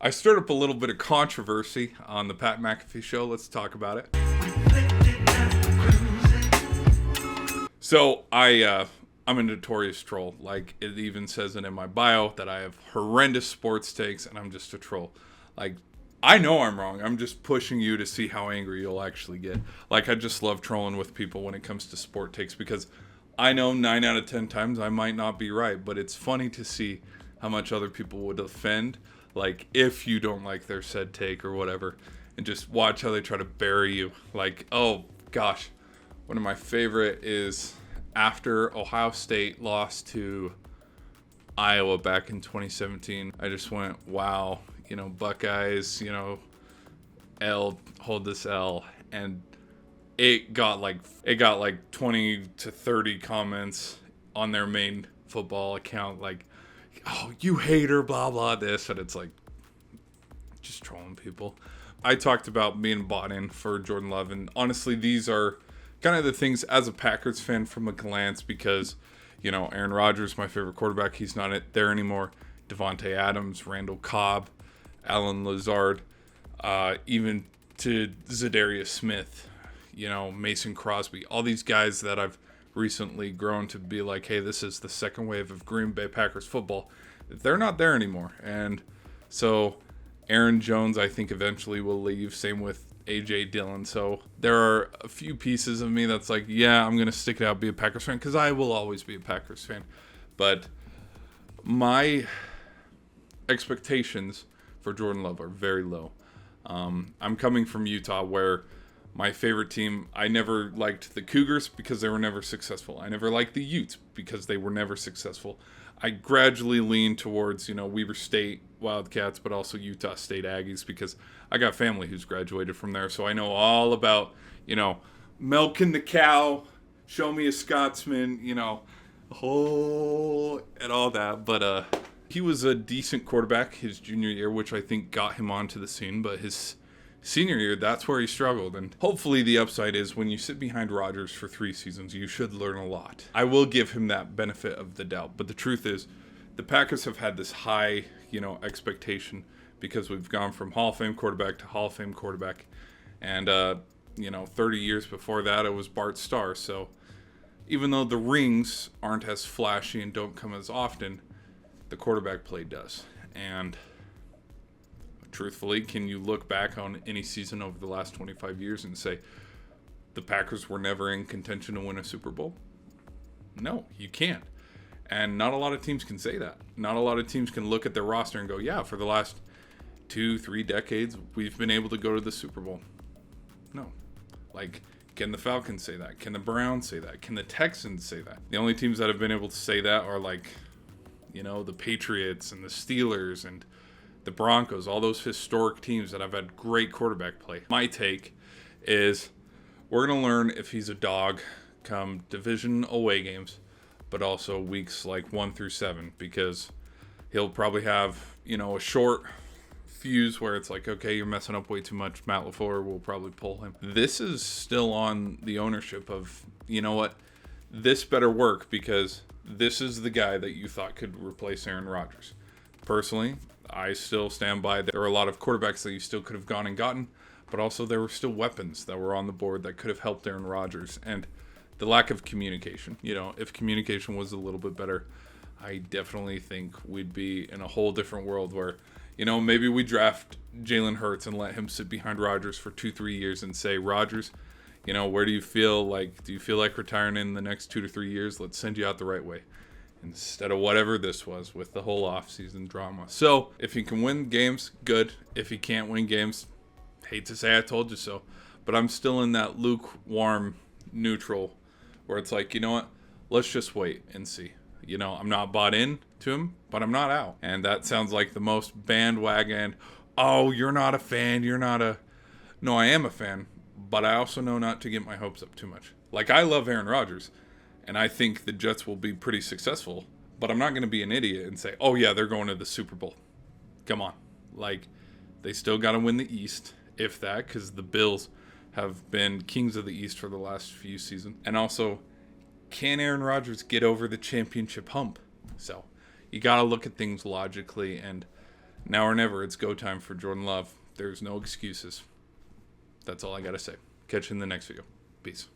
I stirred up a little bit of controversy on the Pat McAfee show. Let's talk about it. So I'm a notorious troll. Like, it even says it in my bio that I have horrendous sports takes and I'm just a troll. Like, I know I'm wrong. I'm just pushing you to see how angry you'll actually get. Like, I just love trolling with people when it comes to sport takes because I know 9 out of 10 times I might not be right, but it's funny to see how much other people would offend, like, if you don't like their said take or whatever, and just watch how they try to bury you. Like, oh, gosh. One of my favorite is after Ohio State lost to Iowa back in 2017, I just went, wow, Buckeyes, hold this L. And it got like 20 to 30 comments on their main football account, like, oh, you hater, blah, blah, this. And it's like, just trolling people. I talked about being bought in for Jordan Love. And honestly, these are kind of the things as a Packers fan from a glance because, Aaron Rodgers, my favorite quarterback, he's not there anymore. Devontae Adams, Randall Cobb, Alan Lazard, even to Zadarius Smith, Mason Crosby, all these guys that I've recently grown to be like, hey, this is the second wave of Green Bay Packers football. They're not there anymore. And so Aaron Jones, I think, eventually will leave. Same with A.J. Dillon. So there are a few pieces of me that's like, yeah, I'm going to stick it out, be a Packers fan, because I will always be a Packers fan. But my expectations for Jordan Love are very low. I'm coming from Utah, where my favorite team, I never liked the Cougars because they were never successful. I never liked the Utes because they were never successful. I gradually leaned towards, Weber State Wildcats, but also Utah State Aggies because I got family who's graduated from there. So I know all about, milking the cow, show me a Scotsman, and all that. But he was a decent quarterback his junior year, which I think got him onto the scene. But his senior year, that's where he struggled. And hopefully the upside is when you sit behind Rodgers for 3 seasons, you should learn a lot. I will give him that benefit of the doubt. But the truth is, the Packers have had this high, expectation because we've gone from Hall of Fame quarterback to Hall of Fame quarterback. And, 30 years before that, it was Bart Starr. So even though the rings aren't as flashy and don't come as often, the quarterback play does. And truthfully, can you look back on any season over the last 25 years and say the Packers were never in contention to win a Super Bowl? No, you can't. And not a lot of teams can say that. Not a lot of teams can look at their roster and go, yeah, for the last 2-3 decades, we've been able to go to the Super Bowl. No. Like, can the Falcons say that? Can the Browns say that? Can the Texans say that? The only teams that have been able to say that are like, the Patriots and the Steelers and the Broncos, all those historic teams that have had great quarterback play. My take is we're going to learn if he's a dog come division away games, but also weeks like 1 through 7, because he'll probably have, a short fuse where it's like, okay, you're messing up way too much. Matt LaFleur will probably pull him. This is still on the ownership of, this better work because this is the guy that you thought could replace Aaron Rodgers. Personally, I still stand by there are a lot of quarterbacks that you still could have gone and gotten, but also there were still weapons that were on the board that could have helped Aaron Rodgers. And the lack of communication, if communication was a little bit better, I definitely think we'd be in a whole different world where, maybe we draft Jalen Hurts and let him sit behind Rodgers for 2-3 years and say, Rodgers, where do you feel like retiring in the next 2 to 3 years? Let's send you out the right way. Instead of whatever this was with the whole offseason drama. So if he can win games, good. If he can't win games, hate to say I told you so. But I'm still in that lukewarm neutral where it's like, let's just wait and see. I'm not bought in to him, but I'm not out. And that sounds like the most bandwagon, oh, you're not a fan, No, I am a fan, but I also know not to get my hopes up too much. Like, I love Aaron Rodgers. And I think the Jets will be pretty successful. But I'm not going to be an idiot and say, oh, yeah, they're going to the Super Bowl. Come on. Like, they still got to win the East, if that, because the Bills have been kings of the East for the last few seasons. And also, can Aaron Rodgers get over the championship hump? So, you got to look at things logically. And Now or never, it's go time for Jordan Love. There's no excuses. That's all I got to say. Catch you in the next video. Peace.